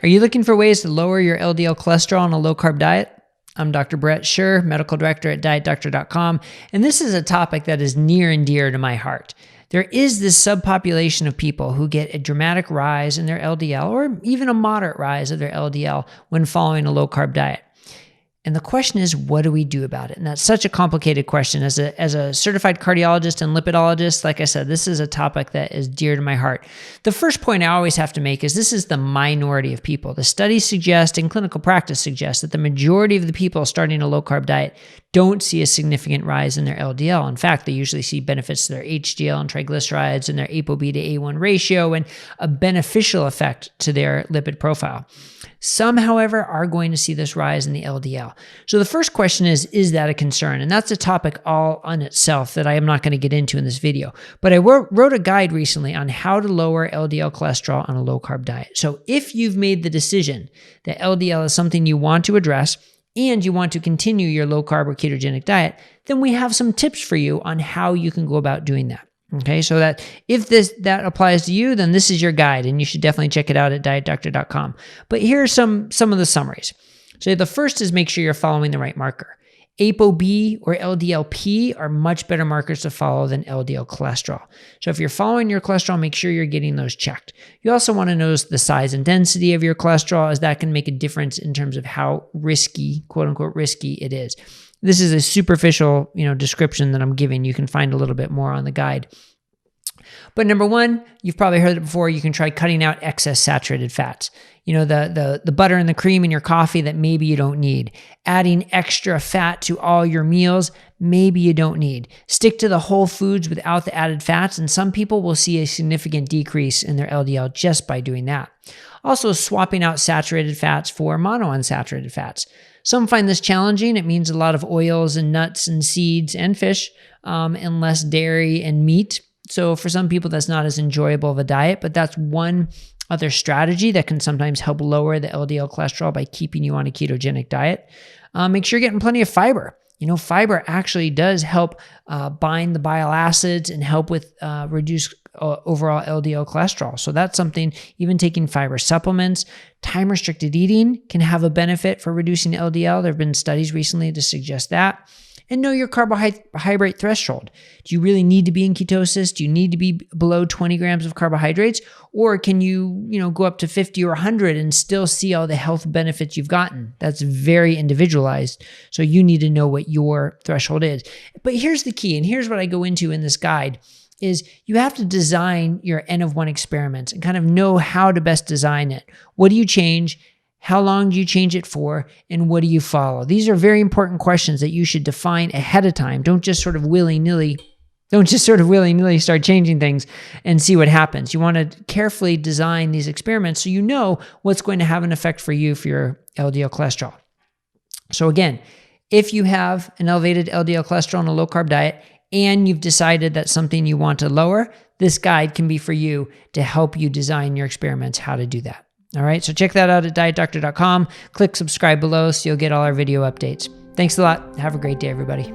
Are you looking for ways to lower your LDL cholesterol on a low-carb diet? I'm Dr. Brett Scher, medical director at dietdoctor.com, and this is a topic that is near and dear to my heart. There is this subpopulation of people who get a dramatic rise in their LDL or even a moderate rise of their LDL when following a low-carb diet. And the question is, what do we do about it? And that's such a complicated question. As a certified cardiologist and lipidologist, like I said, this is a topic that is dear to my heart. The first point I always have to make is this is the minority of people. The studies suggest and clinical practice suggests that the majority of the people starting a low-carb diet don't see a significant rise in their LDL. In fact, they usually see benefits to their HDL and triglycerides and their ApoB to A1 ratio and a beneficial effect to their lipid profile. Some, however, are going to see this rise in the LDL. So the first question is that a concern? And that's a topic all on itself that I am not going to get into in this video. But I wrote a guide recently on how to lower LDL cholesterol on a low-carb diet. So if you've made the decision that LDL is something you want to address and you want to continue your low-carb or ketogenic diet, then we have some tips for you on how you can go about doing that. Okay, so that if that applies to you, then this is your guide, and you should definitely check it out at dietdoctor.com. But here are some of the summaries. So the first is make sure you're following the right marker. ApoB or LDLP are much better markers to follow than LDL cholesterol. So if you're following your cholesterol, make sure you're getting those checked. You also want to notice the size and density of your cholesterol, as that can make a difference in terms of how risky, quote unquote, risky it is. This is a superficial, description that I'm giving. You can find a little bit more on the guide. But number one, you've probably heard it before, you can try cutting out excess saturated fats. The butter and the cream in your coffee that maybe you don't need. Adding extra fat to all your meals, maybe you don't need. Stick to the whole foods without the added fats, and some people will see a significant decrease in their LDL just by doing that. Also, swapping out saturated fats for monounsaturated fats. Some find this challenging. It means a lot of oils and nuts and seeds and fish, and less dairy and meat. So for some people, that's not as enjoyable of a diet, but that's one other strategy that can sometimes help lower the LDL cholesterol by keeping you on a ketogenic diet. Make sure you're getting plenty of fiber. Fiber actually does help bind the bile acids and help with reduce overall LDL cholesterol. So that's something, even taking fiber supplements, time-restricted eating can have a benefit for reducing LDL. There have been studies recently to suggest that. And know your carbohydrate threshold. Do you really need to be in ketosis? Do you need to be below 20 grams of carbohydrates? Or can you, go up to 50 or 100 and still see all the health benefits you've gotten? That's very individualized. So you need to know what your threshold is. But here's the key, and here's what I go into in this guide, is you have to design your N of 1 experiments and kind of know how to best design it. What do you change? How long do you change it for? And what do you follow? These are very important questions that you should define ahead of time. Don't just sort of willy-nilly start changing things and see what happens. You want to carefully design these experiments so you know what's going to have an effect for you for your LDL cholesterol. So again, if you have an elevated LDL cholesterol on a low-carb diet and you've decided that's something you want to lower, this guide can be for you to help you design your experiments how to do that. All right, so check that out at dietdoctor.com. Click subscribe below so you'll get all our video updates. Thanks a lot. Have a great day, everybody.